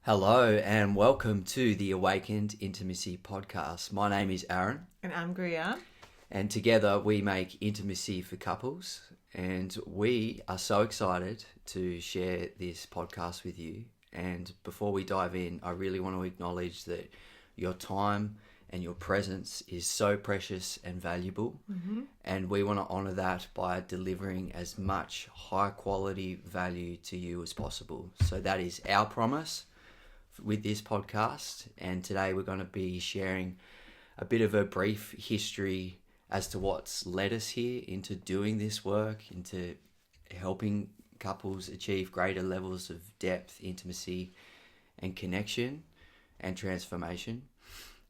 Hello and welcome to the Awakened Intimacy Podcast. My name is Aaron. And I'm Gria. And together we make intimacy for couples. And we are so excited to share this podcast with you. And before we dive in, I really want to acknowledge that your time and your presence is so precious and valuable. Mm-hmm. And we want to honor that by delivering as much high quality value to you as possible. So that is our promise with this podcast, and today we're going to be sharing a bit of a brief history as to what's led us here into doing this work, into helping couples achieve greater levels of depth, intimacy and connection and transformation.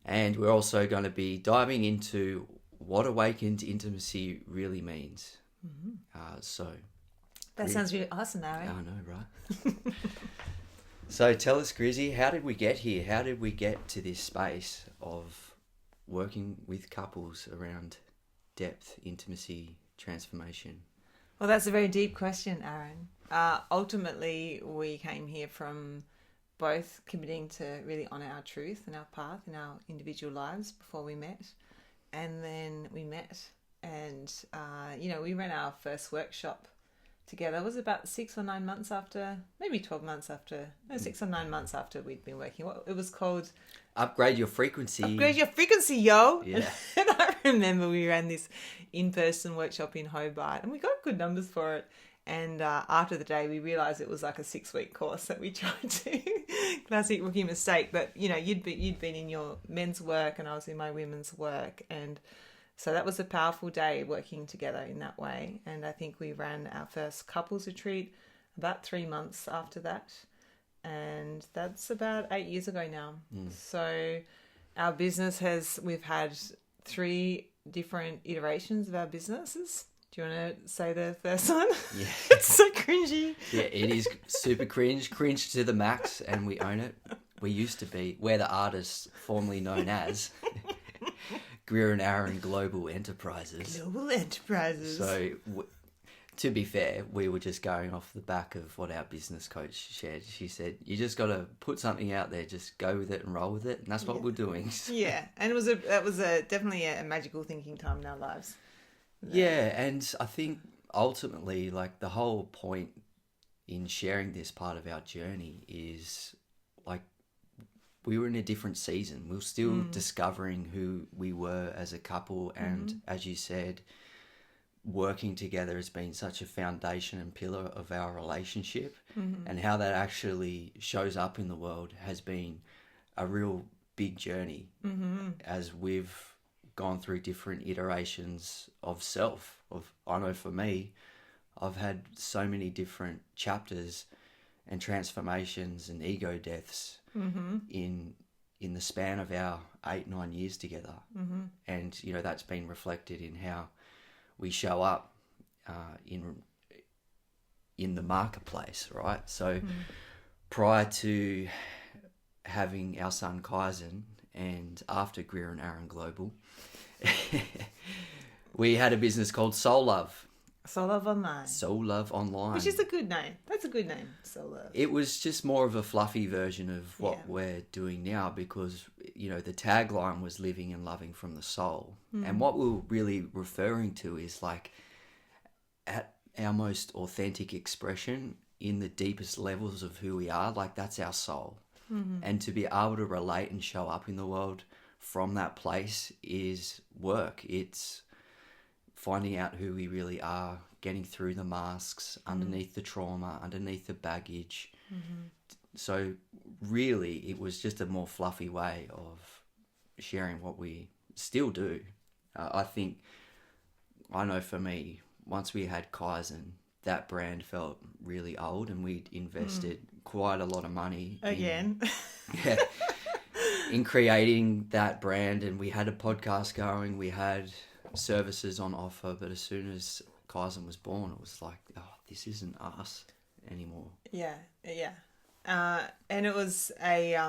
And we're also going to be diving into what awakened intimacy really means. Mm-hmm. That sounds really awesome, Aaron. I know, right? So tell us, Grizzy, how did we get here? How did we get to this space of working with couples around depth, intimacy, transformation? Well, that's a very deep question, Aaron. Ultimately, we came here from both committing to really honour our truth and our path in our individual lives before we met. And then we met and, we ran our first workshop together. It was about 6 or 9 months after, maybe 12 months after, 6 or 9 months after we'd been working. It was called Upgrade Your Frequency. Upgrade Your Frequency, yo! Yeah. And I remember we ran this in-person workshop in Hobart and we got good numbers for it. And after the day, we realised it was like a 6-week course that we tried to. Classic rookie mistake. But, you'd been in your men's work and I was in my women's work, and so that was a powerful day working together in that way. And I think we ran our first couples retreat about 3 months after that. And that's about 8 years ago now. So our business we've had 3 different iterations of our businesses. Do you want to say the first one? Yeah. It's so cringy. Yeah, it is super cringe to the max, and we own it. We're the artists formerly known as Greer and Aaron Global Enterprises. Global Enterprises. So, to be fair, we were just going off the back of what our business coach shared. She said, you just got to put something out there, just go with it and roll with it. And that's what we're doing. Yeah, and that was definitely a magical thinking time in our lives. Yeah, and I think ultimately, like, the whole point in sharing this part of our journey is, like, we were in a different season. We were still discovering who we were as a couple. And as you said, working together has been such a foundation and pillar of our relationship. And how that actually shows up in the world has been a real big journey as we've gone through different iterations of self. I know for me, I've had so many different chapters and transformations and ego deaths in the span of our 8-9 years together. And that's been reflected in how we show up in the marketplace, right? So prior to having our son Kaizen and after Greer and Aaron Global, we had a business called Soul Love. Soul Love Online. Soul Love Online. Which is a good name. That's a good name, Soul Love. It was just more of a fluffy version of what we're doing now, because, the tagline was living and loving from the soul. And what we're really referring to is, like, at our most authentic expression, in the deepest levels of who we are, like, that's our soul. And to be able to relate and show up in the world from that place is work. It's finding out who we really are, getting through the masks, underneath the trauma, underneath the baggage. So really, it was just a more fluffy way of sharing what we still do. I know for me, once we had Kaizen, that brand felt really old, and we'd invested quite a lot of money in creating that brand. And we had a podcast going, we had services on offer, but as soon as Kaizen was born, it was like, oh, this isn't us anymore. And it was I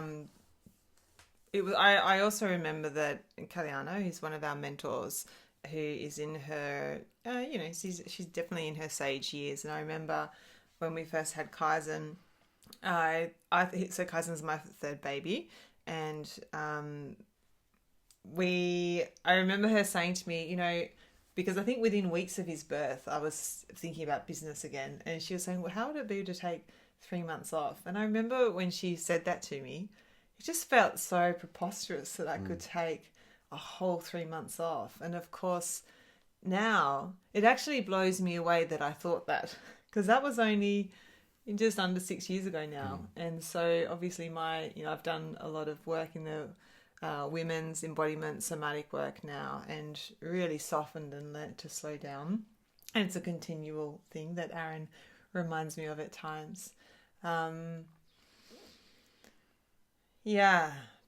also remember that Caliano, who's one of our mentors, who is in her she's definitely in her sage years. And I remember when we first had Kaizen, So Cousin's my third baby, and I remember her saying to me, because I think within weeks of his birth, I was thinking about business again, and she was saying, well, how would it be to take 3 months off? And I remember when she said that to me, it just felt so preposterous that I could take a whole 3 months off. And of course, now it actually blows me away that I thought that, because that was only just under 6 years ago now. And so obviously I've done a lot of work in the women's embodiment somatic work now, and really softened and learnt to slow down. And it's a continual thing that Aaron reminds me of at times.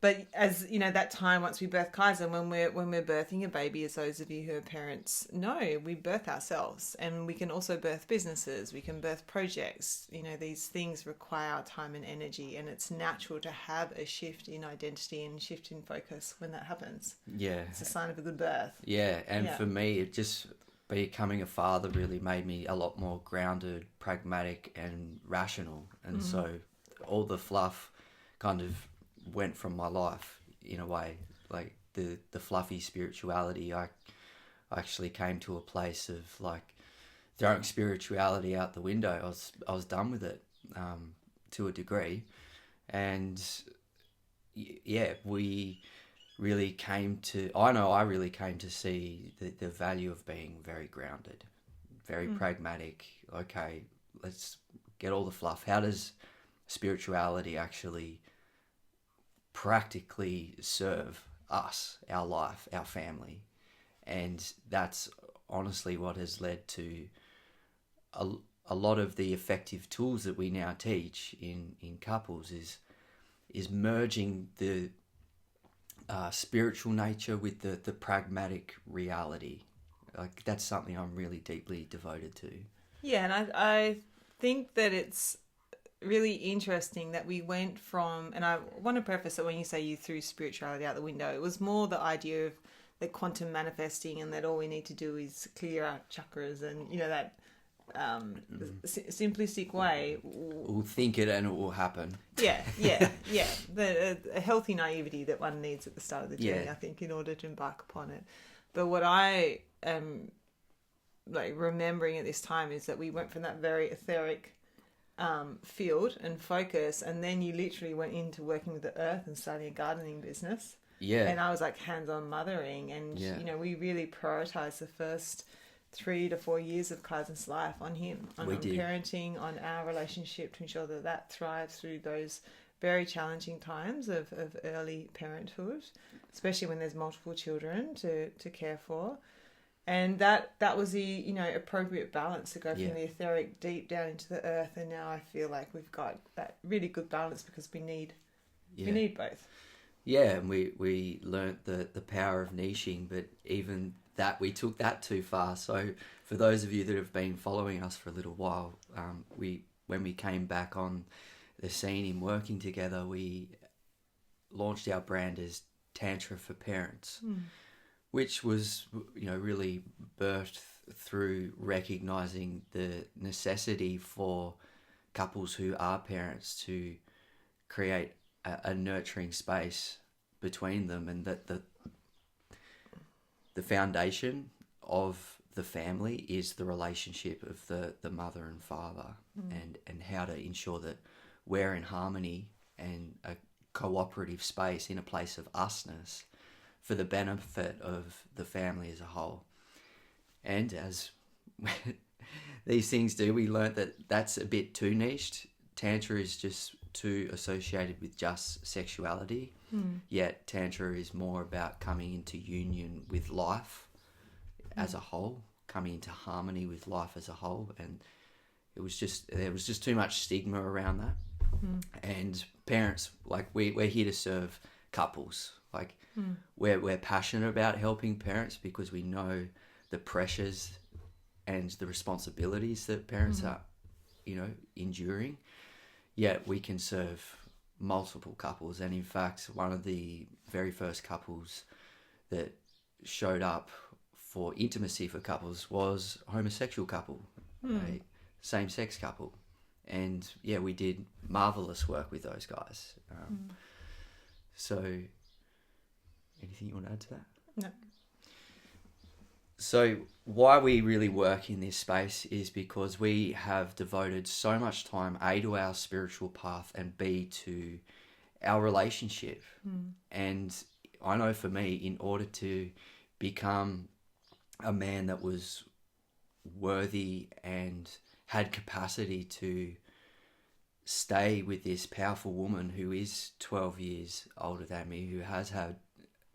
But as you know, that time once we birth Kaiser, when we're birthing a baby, as those of you who are parents know, we birth ourselves, and we can also birth businesses, we can birth projects. These things require time and energy, and it's natural to have a shift in identity and shift in focus when that happens. Yeah, it's a sign of a good birth. Yeah, and for me, it just becoming a father really made me a lot more grounded, pragmatic, and rational, and so all the fluff kind of went from my life in a way. Like the fluffy spirituality, I actually came to a place of like throwing spirituality out the window. I was done with it to a degree, and we really came to. I really came to see the value of being very grounded, very pragmatic. Okay, let's get all the fluff. How does spirituality actually practically serve us, our life, our family? And that's honestly what has led to a lot of the effective tools that we now teach in couples is merging the spiritual nature with the pragmatic reality. Like that's something I'm really deeply devoted to. Yeah, and I think that it's really interesting that we went from, and I want to preface that when you say you threw spirituality out the window, it was more the idea of the quantum manifesting, and that all we need to do is clear our chakras, and that simplistic way. We'll think it and it will happen. Yeah. A healthy naivety that one needs at the start of the journey, I think, in order to embark upon it. But what I am remembering at this time is that we went from that very etheric field and focus, and then you literally went into working with the earth and starting a gardening business. And I was like hands-on mothering, and we really prioritized the first 3 to 4 years of Kaizen's life on him, on parenting, on our relationship, to ensure that thrives through those very challenging times of early parenthood, especially when there's multiple children to care for. And that was the appropriate balance to go from the etheric deep down into the earth. And now I feel like we've got that really good balance, because we need both. Yeah, and we learnt the power of niching, but even that we took that too far. So for those of you that have been following us for a little while, when we came back on the scene in working together, we launched our brand as Tantra for Parents. Which was, really birthed through recognizing the necessity for couples who are parents to create a nurturing space between them, and that the foundation of the family is the relationship of the mother and father, and how to ensure that we're in harmony and a cooperative space in a place of us-ness for the benefit of the family as a whole. And as these things do, we learnt that that's a bit too niched. Tantra is just too associated with just sexuality, yet Tantra is more about coming into union with life as a whole, coming into harmony with life as a whole. And there was just too much stigma around that. And parents, we're here to serve couples. We're passionate about helping parents because we know the pressures and the responsibilities that parents are, enduring. Yet we can serve multiple couples. And in fact, one of the very first couples that showed up for intimacy for couples was a homosexual couple, a same-sex couple. And yeah, we did marvelous work with those guys. So anything you want to add to that? No. So why we really work in this space is because we have devoted so much time, A, to our spiritual path, and B, to our relationship. And I know for me, in order to become a man that was worthy and had capacity to stay with this powerful woman who is 12 years older than me, who has had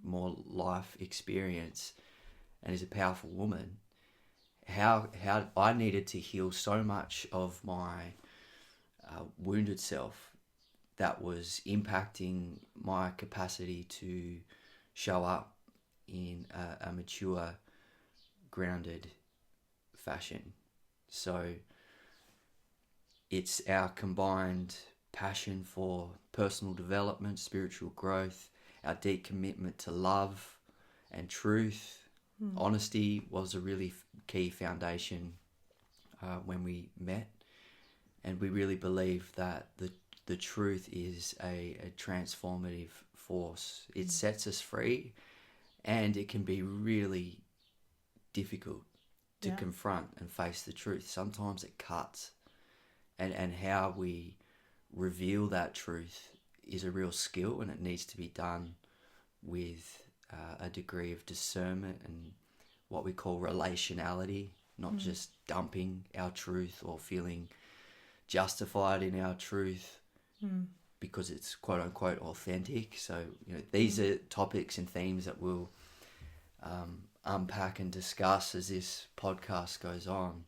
more life experience and is a powerful woman, how I needed to heal so much of my wounded self that was impacting my capacity to show up in a mature, grounded fashion. So it's our combined passion for personal development, spiritual growth, our deep commitment to love and truth. Honesty was a really key foundation when we met, and we really believe that the truth is a transformative force. It sets us free, and it can be really difficult to confront and face the truth. Sometimes it cuts, and how we reveal that truth is a real skill, and it needs to be done with a degree of discernment and what we call relationality, not just dumping our truth or feeling justified in our truth because it's quote unquote authentic. So, these are topics and themes that we'll unpack and discuss as this podcast goes on.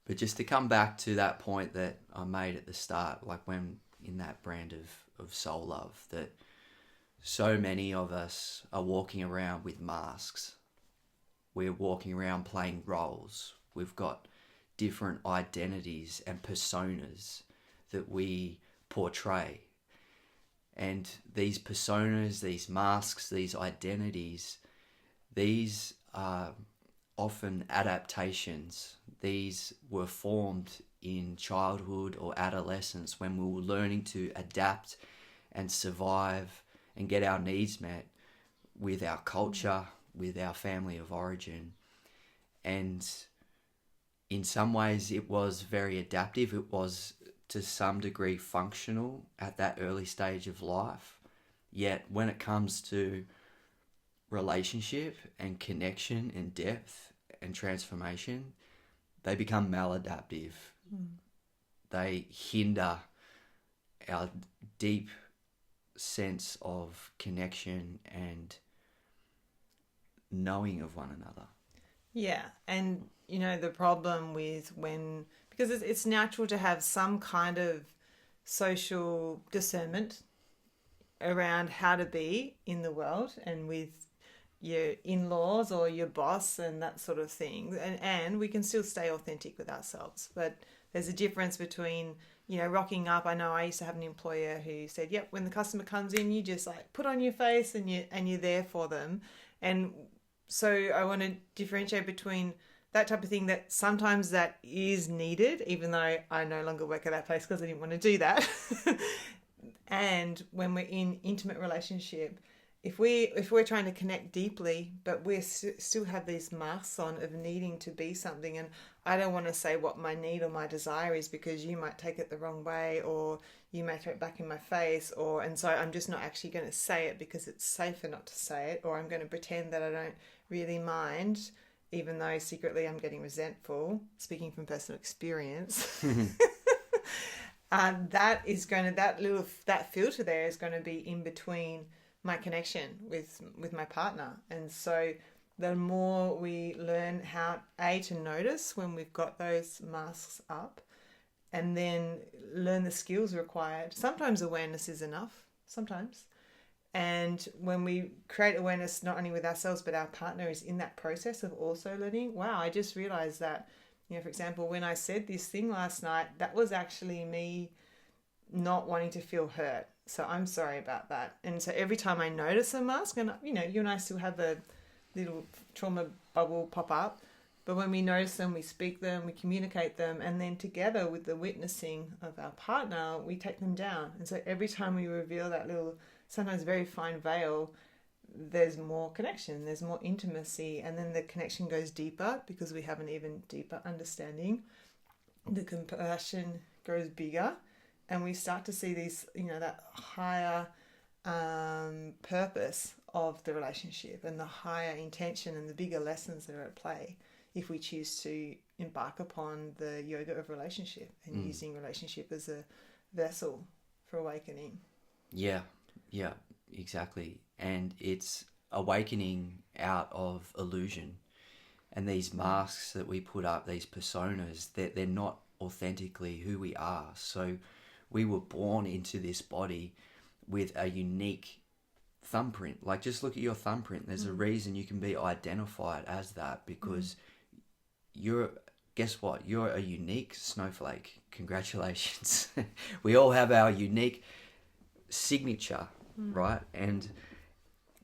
But just to come back to that point that I made at the start, like when in that brand of soul love, that so many of us are walking around with masks. We're walking around playing roles. We've got different identities and personas that we portray. And these personas, these masks, these identities, these are often adaptations. These were formed in childhood or adolescence when we were learning to adapt and survive and get our needs met with our culture, with our family of origin. And in some ways it was very adaptive. It was to some degree functional at that early stage of life. Yet when it comes to relationship and connection and depth and transformation, they become maladaptive. They hinder our deep sense of connection and knowing of one another. Yeah, and the problem with because it's natural to have some kind of social discernment around how to be in the world and with your in-laws or your boss and that sort of thing, and we can still stay authentic with ourselves. But there's a difference between rocking up. I know I used to have an employer who said, yep, when the customer comes in, you just like put on your face and you're there for them. And so I want to differentiate between that type of thing, that sometimes that is needed, even though I no longer work at that place because I didn't want to do that. And when we're in intimate relationship, if we're trying to connect deeply, but we still have these masks on of needing to be something, and I don't want to say what my need or my desire is because you might take it the wrong way, or you may throw it back in my face, and so I'm just not actually going to say it because it's safer not to say it, or I'm going to pretend that I don't really mind, even though secretly I'm getting resentful, speaking from personal experience. That filter there is going to be in between my connection with my partner. And so the more we learn how to notice when we've got those masks up, and then learn the skills required. Sometimes awareness is enough, sometimes. And when we create awareness, not only with ourselves, but our partner is in that process of also learning, wow, I just realized that, for example, when I said this thing last night, that was actually me not wanting to feel hurt. So I'm sorry about that. And so every time I notice a mask, and you and I still have a little trauma bubble pop up, But when we notice them, we speak them, we communicate them, and then together with the witnessing of our partner, we take them down. And so every time we reveal that little, sometimes very fine veil, there's more connection, there's more intimacy, and then the connection goes deeper because we have an even deeper understanding. The compassion grows bigger, and we start to see these, that higher purpose of the relationship and the higher intention and the bigger lessons that are at play if we choose to embark upon the yoga of relationship and using relationship as a vessel for awakening. Yeah, exactly. And it's awakening out of illusion. And these masks that we put up, these personas, they're not authentically who we are. So we were born into this body with a unique thumbprint. Like, just look at your thumbprint. There's a reason you can be identified as that, because guess what? You're a unique snowflake. Congratulations. We all have our unique signature, right? And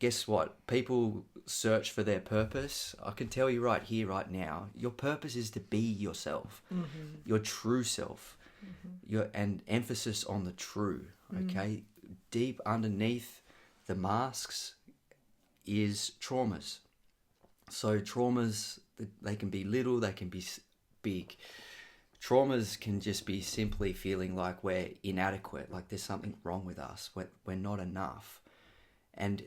guess what? People search for their purpose. I can tell you right here, right now, your purpose is to be yourself, your true self, and emphasis on the true, okay? Deep underneath the masks is traumas. So traumas, they can be little, they can be big. Traumas can just be simply feeling like we're inadequate, like there's something wrong with us, we're not enough. And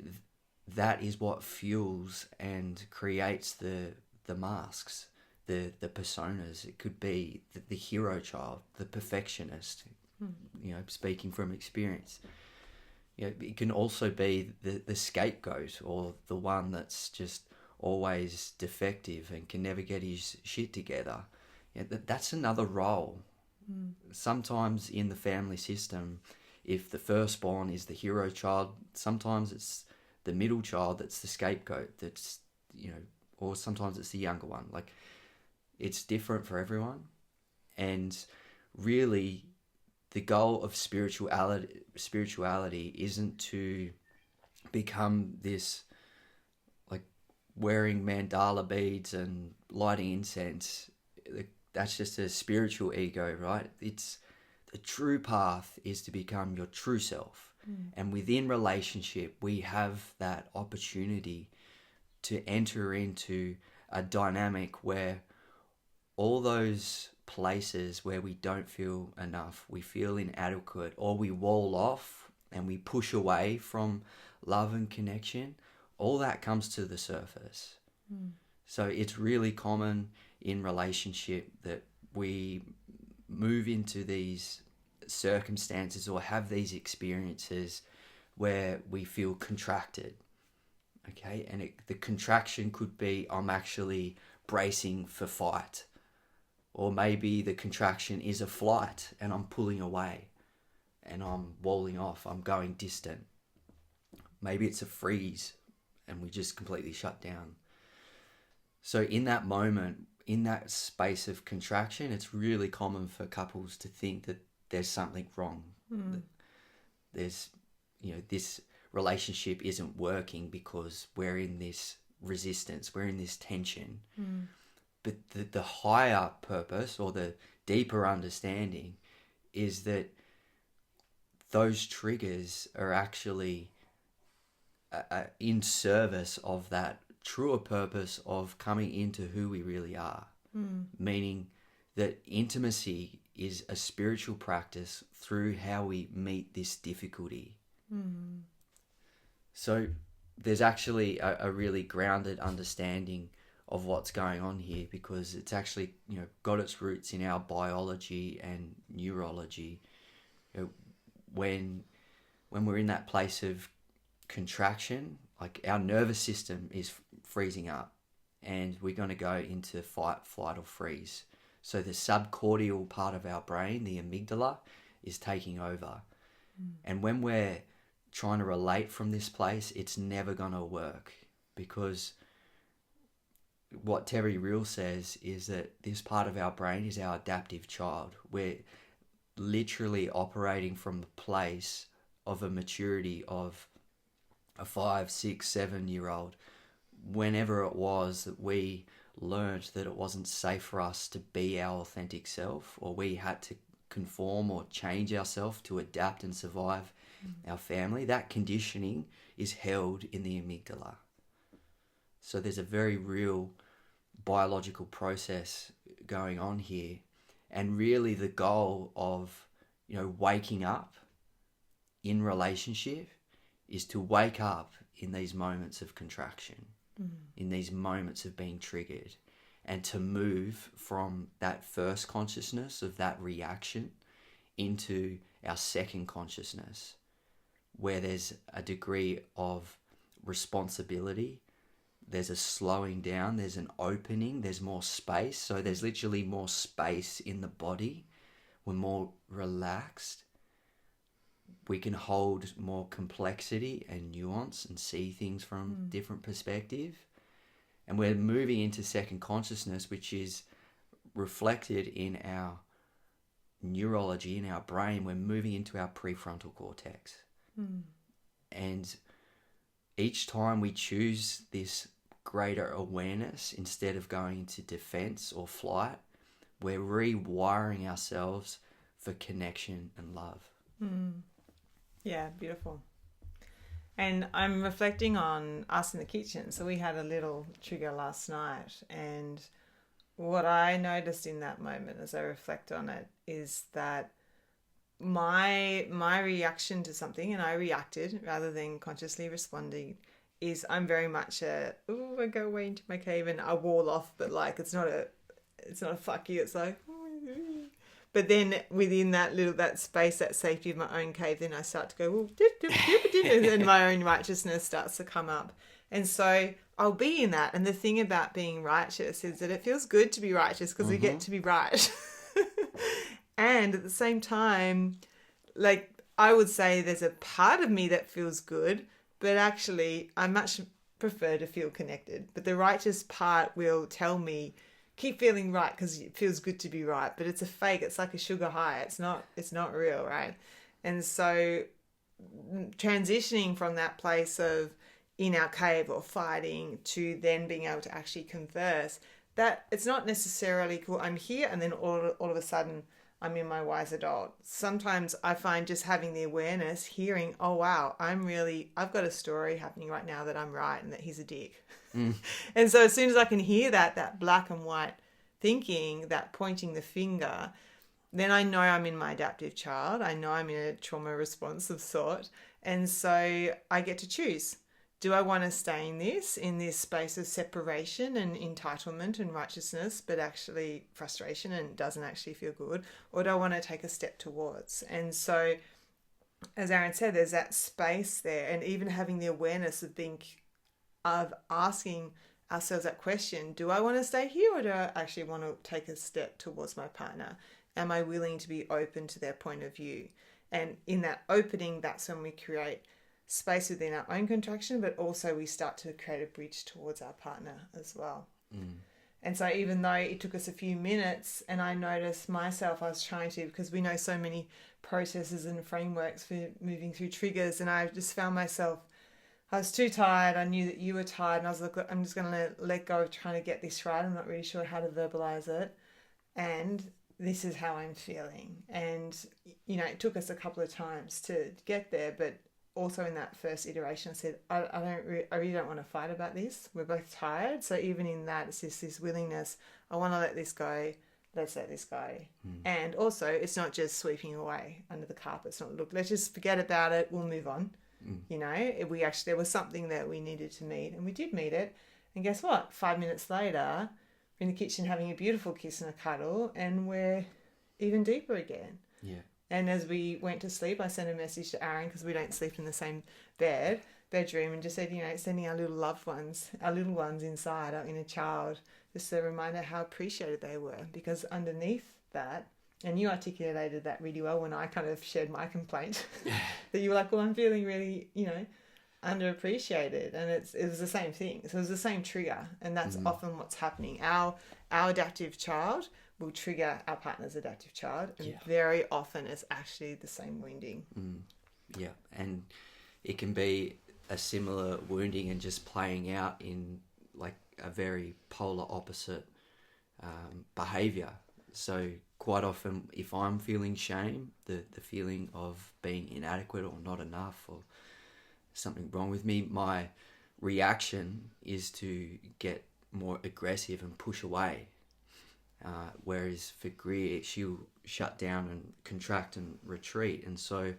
that is what fuels and creates the masks, the personas. It could be the hero child, the perfectionist, speaking from experience. It can also be the scapegoat, or the one that's just always defective and can never get his shit together. That's another role. Sometimes in the family system, if the firstborn is the hero child, sometimes it's the middle child that's the scapegoat, that's, or sometimes it's the younger one. Like, it's different for everyone. And really, the goal of spirituality isn't to become this, like, wearing mandala beads and lighting incense. That's just a spiritual ego, right? It's the true path is to become your true self. And within relationship, we have that opportunity to enter into a dynamic where all those places where we don't feel enough, we feel inadequate, or we wall off and we push away from love and connection, all that comes to the surface. So it's really common in relationship that we move into these circumstances or have these experiences where we feel contracted, okay? And the contraction could be, I'm actually bracing for fight, or maybe the contraction is a flight and I'm pulling away and I'm walling off, I'm going distant. Maybe it's a freeze and we just completely shut down. So in that moment, in that space of contraction, it's really common for couples to think that there's something wrong. There's, this relationship isn't working because we're in this resistance, we're in this tension. But the higher purpose, or the deeper understanding, is that those triggers are actually in service of that truer purpose of coming into who we really are. Meaning that intimacy is a spiritual practice through how we meet this difficulty. So there's actually a really grounded understanding of what's going on here, because it's actually got its roots in our biology and neurology. When we're in that place of contraction, like, our nervous system is freezing up and we're going to go into fight, flight, or freeze. So the subcortical part of our brain, the amygdala, is taking over. And when we're trying to relate from this place, it's never going to work, because what Terry Real says is that this part of our brain is our adaptive child. We're literally operating from the place of a maturity of a 5, 6, 7-year-old, whenever it was that we learnt that it wasn't safe for us to be our authentic self, or we had to conform or change ourselves to adapt and survive our family, that conditioning is held in the amygdala. So there's a very real biological process going on here. And really the goal of, waking up in relationship is to wake up in these moments of contraction, in these moments of being triggered, and to move from that first consciousness of that reaction into our second consciousness, where there's a degree of responsibility, there's a slowing down, there's an opening, there's more space. So there's literally more space in the body. We're more relaxed. We can hold more complexity and nuance and see things from different perspective. And we're moving into second consciousness, which is reflected in our neurology, in our brain. We're moving into our prefrontal cortex. And each time we choose this greater awareness, instead of going into defense or flight, we're rewiring ourselves for connection and love. Yeah, beautiful. And I'm reflecting on us in the kitchen. So we had a little trigger last night, and what I noticed in that moment as I reflect on it is that my reaction to something, and I reacted rather than consciously responding, is I'm very much I go away into my cave and I wall off, but like it's not a fuck you, it's like, but then within that space, that safety of my own cave, then I start to go, and then my own righteousness starts to come up. And so I'll be in that. And the thing about being righteous is that it feels good to be righteous because we get to be right. And at the same time, like I would say there's a part of me that feels good, but actually I much prefer to feel connected. But the righteous part will tell me, keep feeling right because it feels good to be right. But it's a fake. It's like a sugar high. It's not real, right? And so transitioning from that place of in our cave or fighting to then being able to actually converse, that it's not necessarily cool. I'm here and then all of a sudden I'm in my wise adult. Sometimes I find just having the awareness, hearing, oh wow, I've got a story happening right now that I'm right and that he's a dick. And so as soon as I can hear that black and white thinking, that pointing the finger, then I know I'm in my adaptive child. I know I'm in a trauma response of sort. And so I get to choose. Do I want to stay in this space of separation and entitlement and righteousness, but actually frustration and doesn't actually feel good? Or do I want to take a step towards? And so, as Aaron said, there's that space there, and even having the awareness of asking ourselves that question, do I want to stay here or do I actually want to take a step towards my partner? Am I willing to be open to their point of view? And in that opening, that's when we create space within our own contraction, but also we start to create a bridge towards our partner as well. And so even though it took us a few minutes and I noticed myself, I was trying to, because we know so many processes and frameworks for moving through triggers, and I just found myself, I was too tired. I knew that you were tired, and I was like, I'm just going to let go of trying to get this right. I'm not really sure how to verbalize it. And this is how I'm feeling. And, it took us a couple of times to get there, but also in that first iteration, I said, I really don't want to fight about this. We're both tired. So even in that, it's just this willingness. I want to let this go. Let's let this go. And also, it's not just sweeping away under the carpet. It's not, look, let's just forget about it. We'll move on. There was something that we needed to meet, and we did meet it. And guess what? 5 minutes later, we're in the kitchen having a beautiful kiss and a cuddle, and we're even deeper again. Yeah. And as we went to sleep, I sent a message to Aaron, because we don't sleep in the same bedroom, and just said, sending our little loved ones, our little ones inside, our inner child, just a reminder how appreciated they were. Because underneath that, and you articulated that really well when I kind of shared my complaint, that you were like, well, I'm feeling really, underappreciated. And it was the same thing. So it was the same trigger. And that's often what's happening. Our adaptive child will trigger our partner's adaptive child. And very often it's actually the same wounding. Yeah. And it can be a similar wounding and just playing out in like a very polar opposite behavior. So quite often, if I'm feeling shame, the feeling of being inadequate or not enough or something wrong with me, my reaction is to get more aggressive and push away. Whereas for Greer, she'll shut down and contract and retreat. And so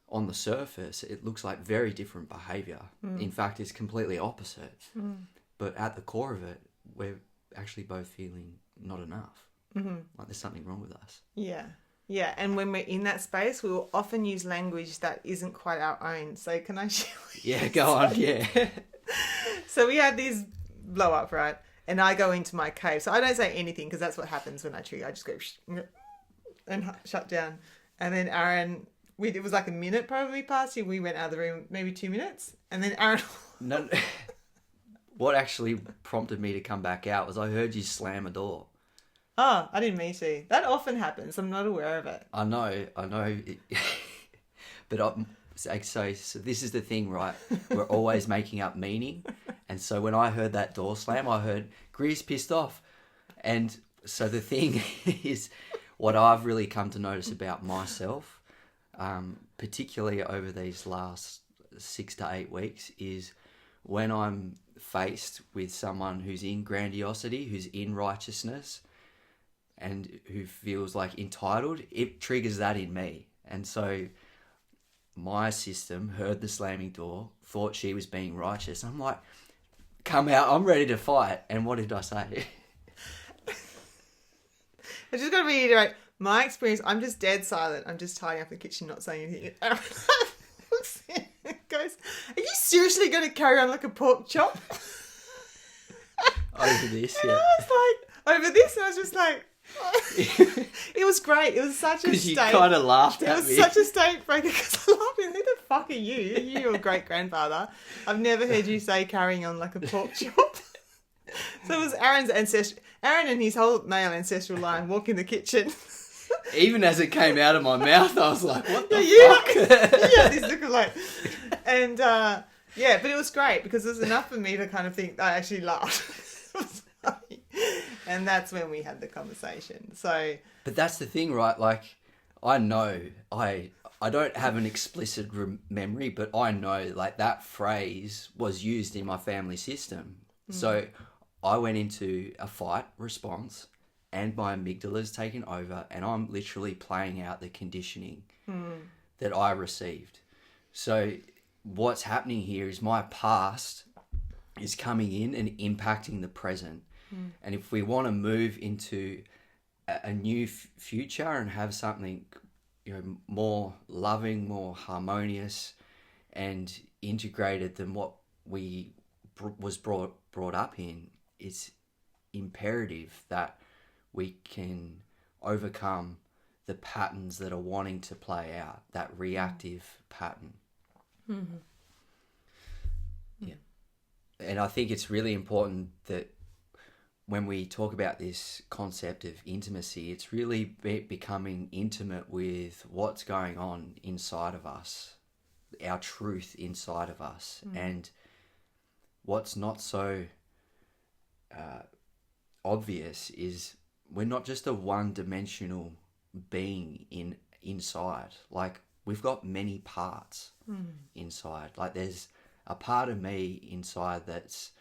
on the surface, it looks like very different behavior. In fact, it's completely opposite. But at the core of it, we're actually both feeling not enough. Like there's something wrong with us. Yeah. Yeah. And when we're in that space, we will often use language that isn't quite our own. So can I share with you? Yeah, go on. Yeah. So we had this blow up, right? And I go into my cave. So I don't say anything because that's what happens when I trigger. I just go and shut down. And then Aaron, it was like a minute probably past you. We went out of the room, maybe 2 minutes. And then Aaron... No, what actually prompted me to come back out was I heard you slam a door. Oh, I didn't mean to. That often happens. I'm not aware of it. I know. But so this is the thing, right? We're always making up meaning. And so when I heard that door slam, I heard, Greer's pissed off. And so the thing is, what I've really come to notice about myself, particularly over these last 6 to 8 weeks, is when I'm faced with someone who's in grandiosity, who's in righteousness, and who feels like entitled, it triggers that in me. And so my system heard the slamming door, thought she was being righteous. I'm like, come out, I'm ready to fight. And what did I say? I just got to reiterate my experience. I'm just dead silent. I'm just tidying up the kitchen, not saying anything. Aaron looks in and goes, are you seriously going to carry on like a pork chop? Over this, yeah. And I was like, over this? And I was just like, it was great. It was such a Because you kind of laughed at me. It was such a state breaker because I laughed. Who the fuck are you? You're your great grandfather. I've never heard you say carrying on like a pork chop. So it was Aaron and his whole male ancestral line walk in the kitchen. Even as it came out of my mouth, I was like, what the fuck? Yeah, this look of like, and yeah, but it was great because it was enough for me to kind of think I actually laughed. It was funny. And that's when we had the conversation. So, but that's the thing, right? Like, I know I don't have an explicit memory, but I know like that phrase was used in my family system. So I went into a fight response and my amygdala's taken over and I'm literally playing out the conditioning that I received. So what's happening here is my past is coming in and impacting the present. And if we want to move into a new future and have something, you know, more loving, more harmonious and integrated than what we was brought up in, it's imperative that we can overcome the patterns that are wanting to play out, that reactive pattern. Yeah. And I think it's really important that when we talk about this concept of intimacy, it's really becoming intimate with what's going on inside of us, our truth inside of us. And what's not so obvious is we're not just a one-dimensional being inside. Like, we've got many parts inside. Like, there's a part of me inside that's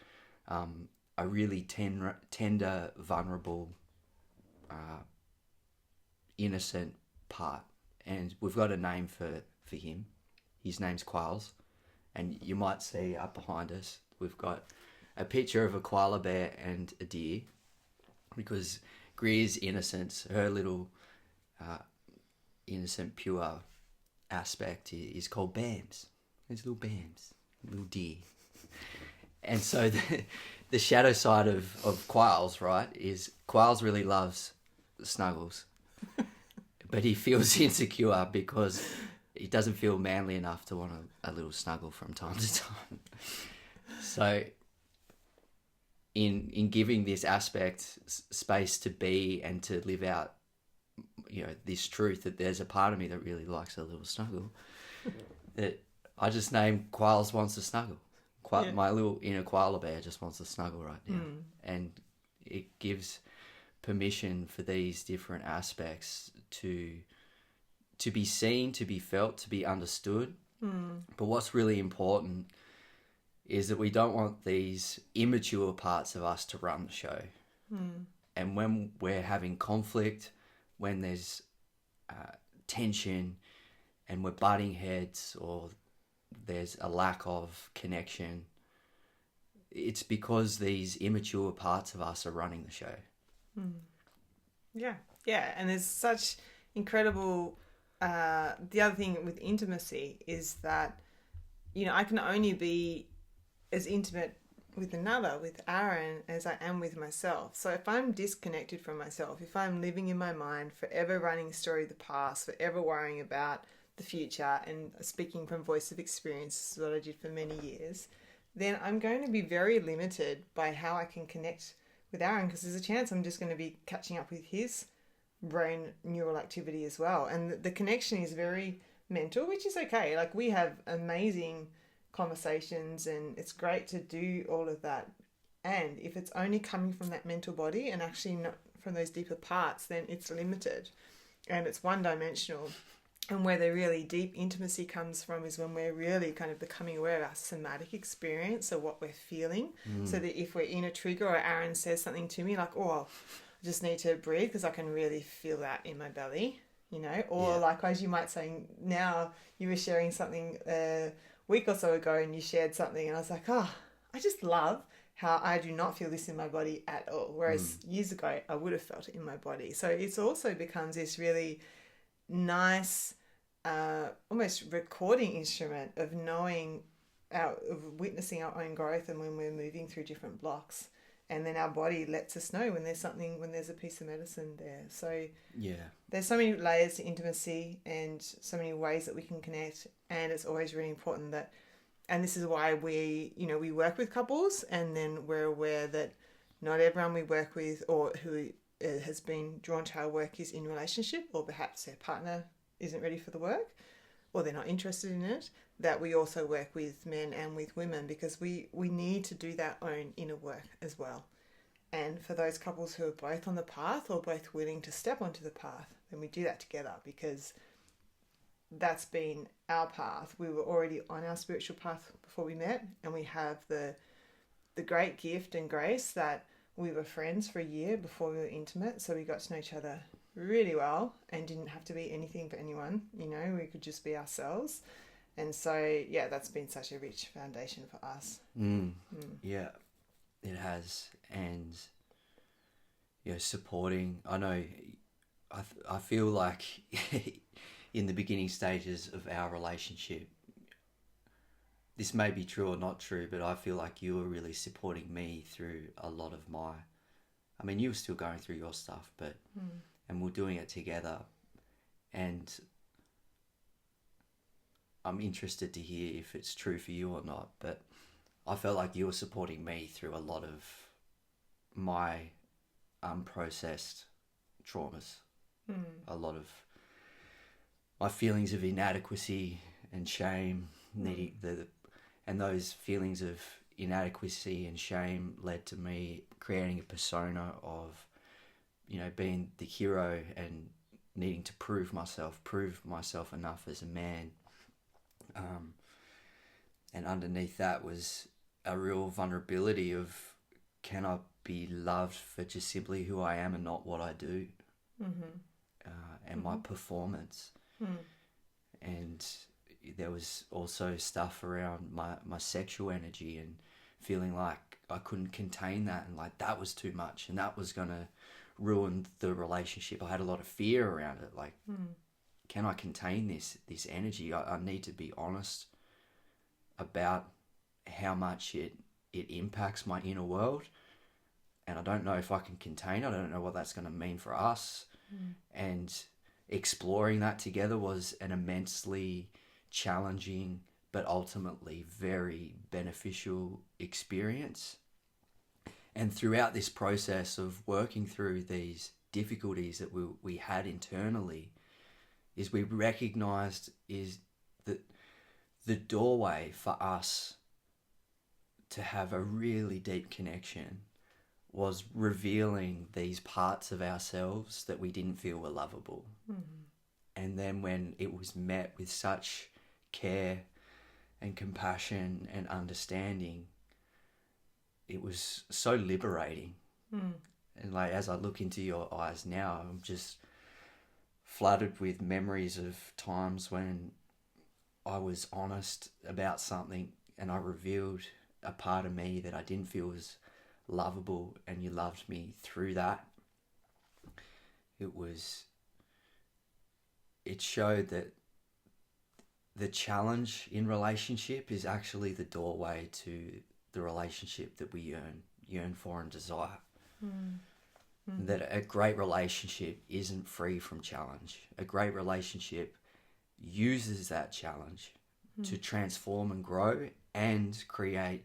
a really tender, vulnerable, innocent part. And we've got a name for him. His name's Quails. And you might see up behind us, we've got a picture of a koala bear and a deer. Because Greer's innocence, her little innocent, pure aspect is called Bams. There's little Bams, little deer. And so the shadow side of Quails, right, is Quails really loves snuggles. But he feels insecure because he doesn't feel manly enough to want a little snuggle from time to time. So in giving this aspect space to be and to live out, you know, this truth that there's a part of me that really likes a little snuggle, that I just named Quails Wants a Snuggle. My little inner koala bear just wants to snuggle right now. And it gives permission for these different aspects to be seen, to be felt, to be understood. But what's really important is that we don't want these immature parts of us to run the show. And when we're having conflict, when there's tension and we're butting heads or there's a lack of connection, it's because these immature parts of us are running the show. Yeah, and there's such incredible... the other thing with intimacy is that, I can only be as intimate with another, with Aaron, as I am with myself. So if I'm disconnected from myself, if I'm living in my mind, forever running a story of the past, forever worrying about the future and speaking from voice of experience, this is what I did for many years, then I'm going to be very limited by how I can connect with Aaron, because there's a chance I'm just going to be catching up with his brain neural activity as well. And the connection is very mental, which is okay. Like, we have amazing conversations and it's great to do all of that. And if it's only coming from that mental body and actually not from those deeper parts, then it's limited and it's one-dimensional. And where the really deep intimacy comes from is when we're really kind of becoming aware of our somatic experience, so what we're feeling. So that if we're in a trigger or Aaron says something to me like, I just need to breathe because I can really feel that in my belly, or likewise you might say, now you were sharing something a week or so ago and you shared something and I was like, I just love how I do not feel this in my body at all. Whereas years ago, I would have felt it in my body. So it's also becomes this really nice, almost recording instrument of of witnessing our own growth and when we're moving through different blocks. And then our body lets us know when there's a piece of medicine there. So there's so many layers to intimacy and so many ways that we can connect. And it's always really important that, and this is why we work with couples, and then we're aware that not everyone we work with or who has been drawn to our work is in relationship, or perhaps their partner isn't ready for the work or they're not interested in it, that we also work with men and with women, because we need to do that own inner work as well. And for those couples who are both on the path or both willing to step onto the path, then we do that together, because that's been our path. We were already on our spiritual path before we met, and we have the great gift and grace that we were friends for a year before we were intimate, so we got to know each other really well and didn't have to be anything for anyone. We could just be ourselves. And so, that's been such a rich foundation for us. Yeah, it has. And, supporting, I know, I feel like in the beginning stages of our relationship, this may be true or not true, but I feel like you were really supporting me through a lot of you were still going through your stuff, but, and we're doing it together. And I'm interested to hear if it's true for you or not, but I felt like you were supporting me through a lot of my unprocessed traumas, a lot of my feelings of inadequacy and shame, and those feelings of inadequacy and shame led to me creating a persona of, being the hero and needing to prove myself enough as a man. And underneath that was a real vulnerability of, can I be loved for just simply who I am and not what I do, and my performance. And there was also stuff around my sexual energy and feeling like I couldn't contain that, and like that was too much and that was going to ruin the relationship. I had a lot of fear around it, like, can I contain this energy? I need to be honest about how much it impacts my inner world, and I don't know if I can contain it. I don't know what that's going to mean for us. And exploring that together was an immensely challenging but ultimately very beneficial experience. And throughout this process of working through these difficulties that we had internally, is we recognized is that the doorway for us to have a really deep connection was revealing these parts of ourselves that we didn't feel were lovable. And then when it was met with such care and compassion and understanding, it was so liberating. And like, as I look into your eyes now, I'm just flooded with memories of times when I was honest about something and I revealed a part of me that I didn't feel was lovable, and you loved me through that. It showed that the challenge in relationship is actually the doorway to the relationship that we yearn for and desire. That a great relationship isn't free from challenge. A great relationship uses that challenge to transform and grow and create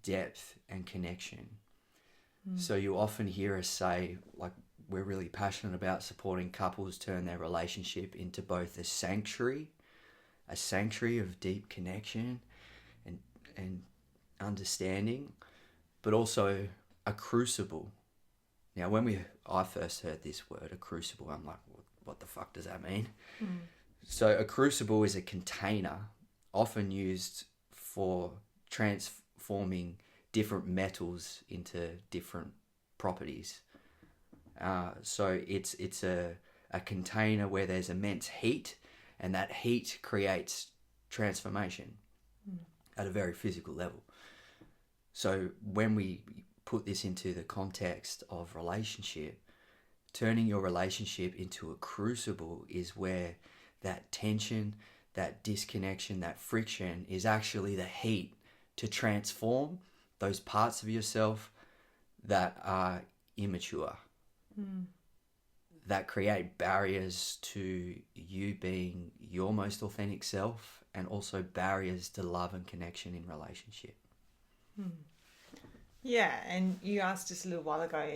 depth and connection. So you often hear us say, like, we're really passionate about supporting couples turn their relationship into both a sanctuary of deep connection and understanding, but also a crucible. Now, when I first heard this word, a crucible, I'm like, what the fuck does that mean? So a crucible is a container often used for transforming different metals into different properties. So it's a container where there's immense heat, and that heat creates transformation at a very physical level. So when we put this into the context of relationship, turning your relationship into a crucible is where that tension, that disconnection, that friction is actually the heat to transform those parts of yourself that are immature, that create barriers to you being your most authentic self, and also barriers to love and connection in relationship. Yeah, and you asked just a little while ago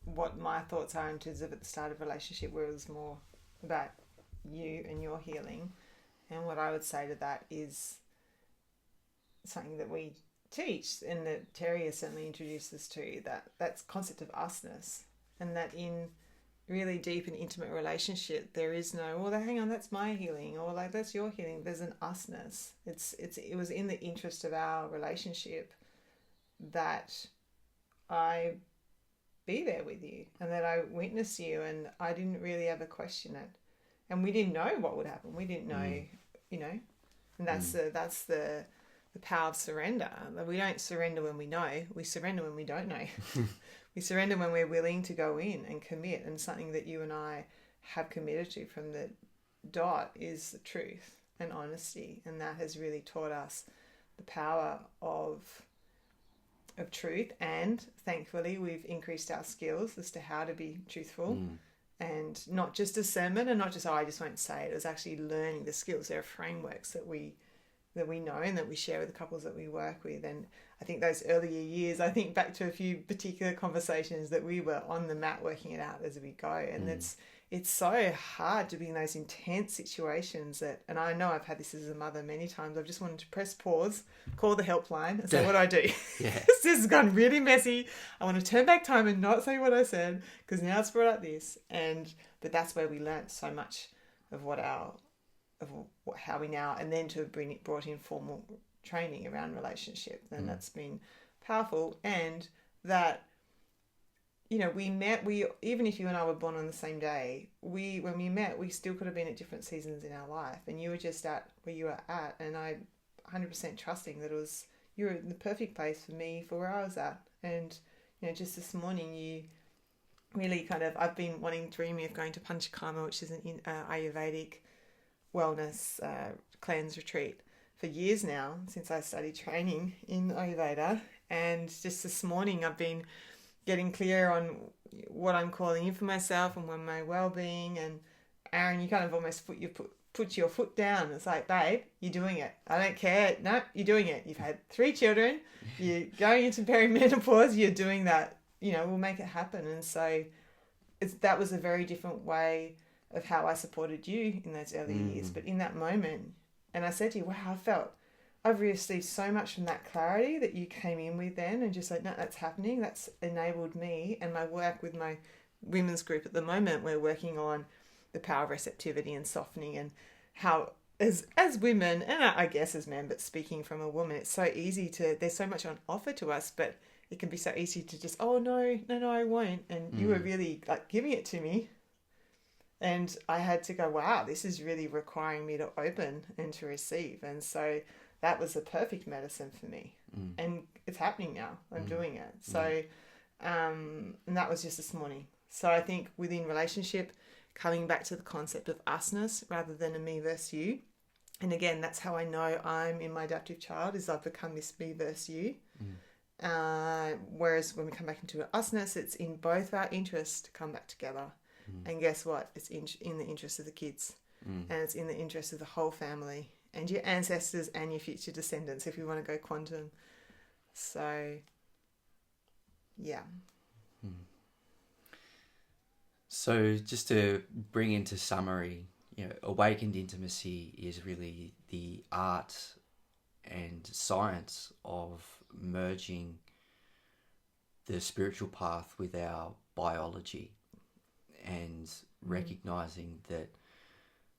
what my thoughts are in terms of at the start of a relationship where it was more about you and your healing. And what I would say to that is something that we teach and that Terry has certainly introduced us to, that's concept of us-ness. And that in really deep and intimate relationship, there is no, well, hang on, that's my healing, or like, that's your healing. There's an us-ness. It was in the interest of our relationship that I be there with you and that I witness you, and I didn't really ever question it. And we didn't know what would happen. We didn't know, and that's the power of surrender. We don't surrender when we know. We surrender when we don't know. We surrender when we're willing to go in and commit. And something that you and I have committed to from the dot is the truth and honesty. And that has really taught us the power of truth. And thankfully, we've increased our skills as to how to be truthful. And not just a sermon, and not just, I just won't say it. It was actually learning the skills. There are frameworks that we know and that we share with the couples that we work with. And I think those earlier years, I think back to a few particular conversations that we were on the mat working it out as we go. And it's so hard to be in those intense situations and I know I've had this as a mother many times. I've just wanted to press pause, call the helpline and say, what do I do? This has gone really messy. I want to turn back time and not say what I said because now it's brought up this. But that's where we learnt so much of how we now, and then to have brought in formal training around relationship. And that's been powerful. And that, even if you and I were born on the same day, when we met, we still could have been at different seasons in our life. And you were just at where you were at. And I 100% trusting that you were in the perfect place for me for where I was at. And, just this morning, you really I've been dreaming of going to Panchakarma, which is an Ayurvedic wellness cleanse retreat for years now, since I studied training in Ayurveda. And just this morning I've been getting clear on what I'm calling in for myself and my well-being. And Aaron, you almost put your foot down. It's like, babe, you're doing it. I don't care. No, you're doing it. You've had 3 children. You're going into perimenopause. You're doing that. We'll make it happen. And so that was a very different way of how I supported you in those early years. But in that moment, and I said to you, wow, I've received so much from that clarity that you came in with then, and just like, no, that's happening. That's enabled me and my work with my women's group at the moment. We're working on the power of receptivity and softening, and how as women, and I guess as men, but speaking from a woman, it's so easy to, there's so much on offer to us, but it can be so easy to just, oh no, I won't. And you were really like giving it to me. And I had to go, wow, this is really requiring me to open and to receive. And so that was the perfect medicine for me. And it's happening now. I'm doing it. So, and that was just this morning. So I think within relationship, coming back to the concept of us-ness rather than a me versus you. And again, that's how I know I'm in my adaptive child, is I've become this me versus you. Whereas when we come back into us-ness, it's in both our interests to come back together. And guess what? It's in the interest of the kids. And it's in the interest of the whole family and your ancestors and your future descendants, if you want to go quantum. So, yeah. So just to bring into summary, awakened intimacy is really the art and science of merging the spiritual path with our biology, and recognizing that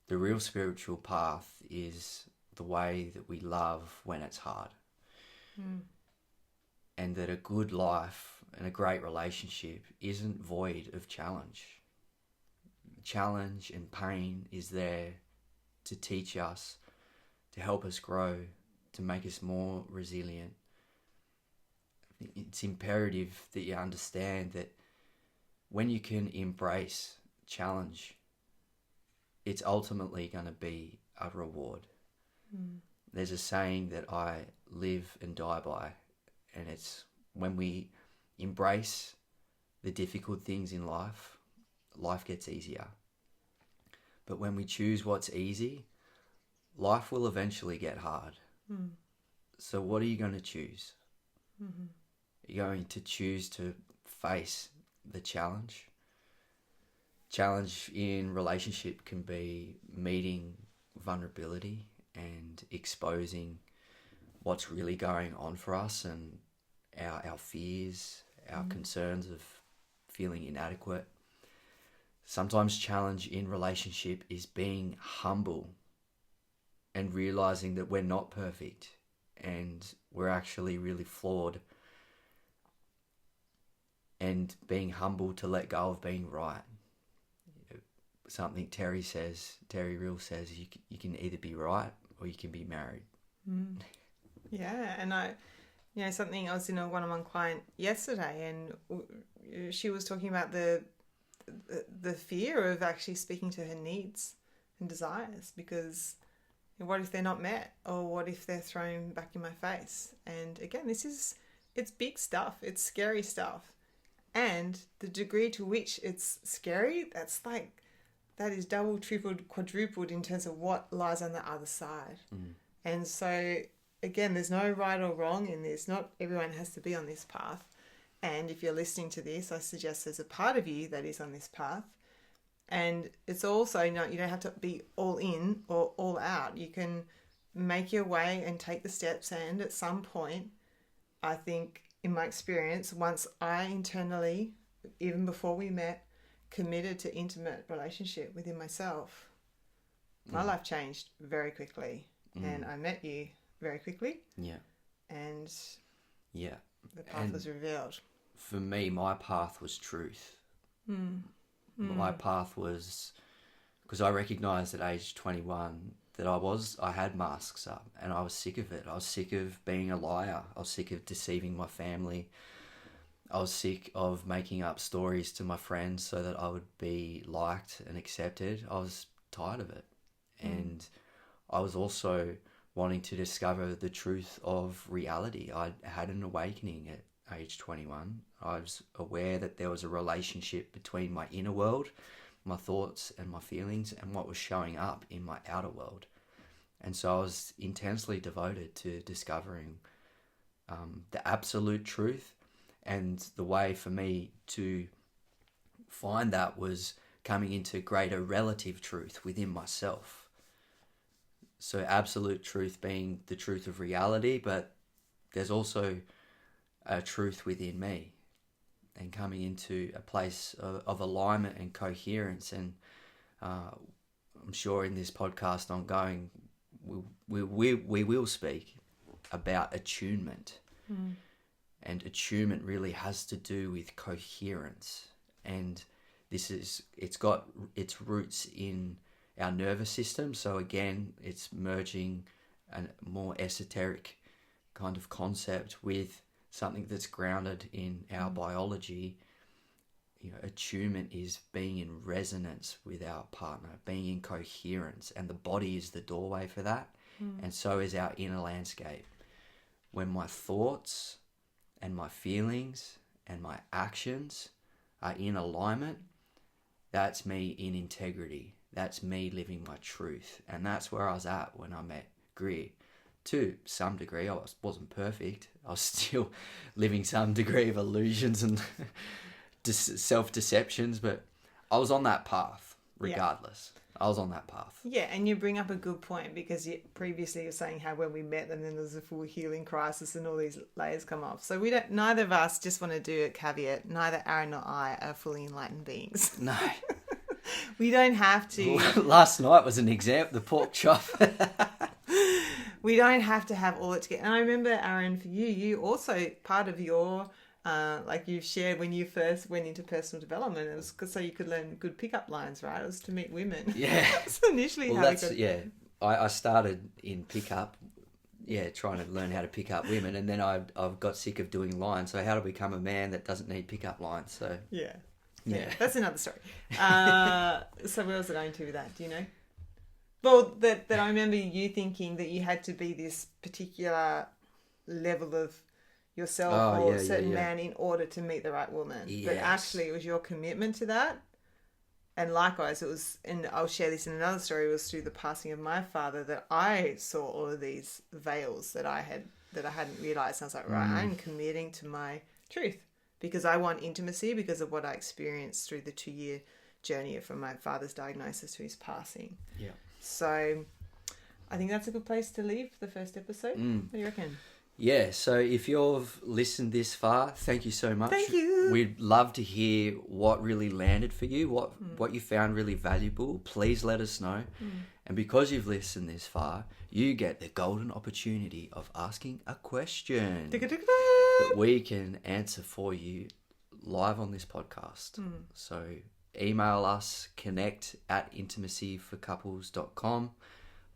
the real spiritual path is the way that we love when it's hard. And that a good life and a great relationship isn't void of challenge. Challenge and pain is there to teach us, to help us grow, to make us more resilient. It's imperative that you understand that when you can embrace challenge, it's ultimately going to be a reward. There's a saying that I live and die by, and it's when we embrace the difficult things in life, life gets easier. But when we choose what's easy, life will eventually get hard. So what are you going to choose? You're going to choose to face the challenge. Challenge in relationship can be meeting vulnerability and exposing what's really going on for us, and our fears, our concerns of feeling inadequate. Sometimes challenge in relationship is being humble and realizing that we're not perfect and we're actually really flawed, and being humble to let go of being right. Something Terry Real says, you can either be right or you can be married. Yeah, and something, I was in a one-on-one client yesterday, and she was talking about the fear of actually speaking to her needs and desires, because what if they're not met, or what if they're thrown back in my face? And again, it's big stuff, it's scary stuff, and the degree to which it's scary, that is double, tripled, quadrupled in terms of what lies on the other side. And so again, there's no right or wrong in this. Not everyone has to be on this path. And if you're listening to this, I suggest there's a part of you that is on this path. And it's also you don't have to be all in or all out. You can make your way and take the steps. And at some point, I think in my experience, once I internally, even before we met, committed to intimate relationship within myself, my life changed very quickly. And I met you very quickly. And the path was revealed. For me, my path was truth. My path was, because I recognised at age 21 that I had masks up, and I was sick of it. I was sick of being a liar. I was sick of deceiving my family. I was sick of making up stories to my friends so that I would be liked and accepted. I was tired of it. And I was also wanting to discover the truth of reality. I had an awakening at age 21. I was aware that there was a relationship between my inner world, my thoughts and my feelings, and what was showing up in my outer world. And so I was intensely devoted to discovering the absolute truth. And the way for me to find that was coming into greater relative truth within myself. So absolute truth being the truth of reality, but there's also a truth within me, and coming into a place of alignment and coherence. And I'm sure in this podcast ongoing, we will speak about attunement. And attunement really has to do with coherence. And it's got its roots in our nervous system. So again, it's merging a more esoteric kind of concept with something that's grounded in our biology. Attunement is being in resonance with our partner, being in coherence, and the body is the doorway for that. And so is our inner landscape. When my thoughts and my feelings and my actions are in alignment, that's me in integrity. That's me living my truth. And that's where I was at when I met Greer. To some degree, I wasn't perfect. I was still living some degree of illusions and self-deceptions, but I was on that path regardless. I was on that path. Yeah, and you bring up a good point, because previously you were saying how when we met them, then there's a full healing crisis and all these layers come off. So neither of us, just want to do a caveat, neither Aaron nor I are fully enlightened beings. No. We don't have to. Last night was an example, the pork chop. We don't have to have all it together. And I remember, Aaron, for you also, part of your, like you've shared when you first went into personal development, it was so you could learn good pickup lines, right? It was to meet women. Yeah. That's initially how it got... I started in pickup, trying to learn how to pick up women, and then I've got sick of doing lines. So how to become a man that doesn't need pickup lines? So yeah, that's another story. So where was I going to with that? Do you know? Well, that I remember you thinking that you had to be this particular level of yourself or a certain man in order to meet the right woman. Yes. But actually it was your commitment to that. And likewise, it was, and I'll share this in another story, it was through the passing of my father that I saw all of these veils that I hadn't realised. And I was like, right, I'm committing to my truth because I want intimacy because of what I experienced through the 2-year journey from my father's diagnosis to his passing. Yeah. So I think that's a good place to leave the first episode. What do you reckon? Yeah, so if you've listened this far, thank you so much. Thank you. We'd love to hear what really landed for you, what you found really valuable. Please let us know. And because you've listened this far, you get the golden opportunity of asking a question that we can answer for you live on this podcast. So email us, connect@intimacyforcouples.com.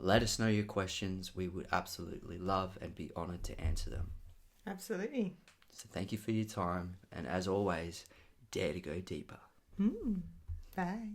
Let us know your questions. We would absolutely love and be honoured to answer them. Absolutely. So thank you for your time. And as always, dare to go deeper. Bye.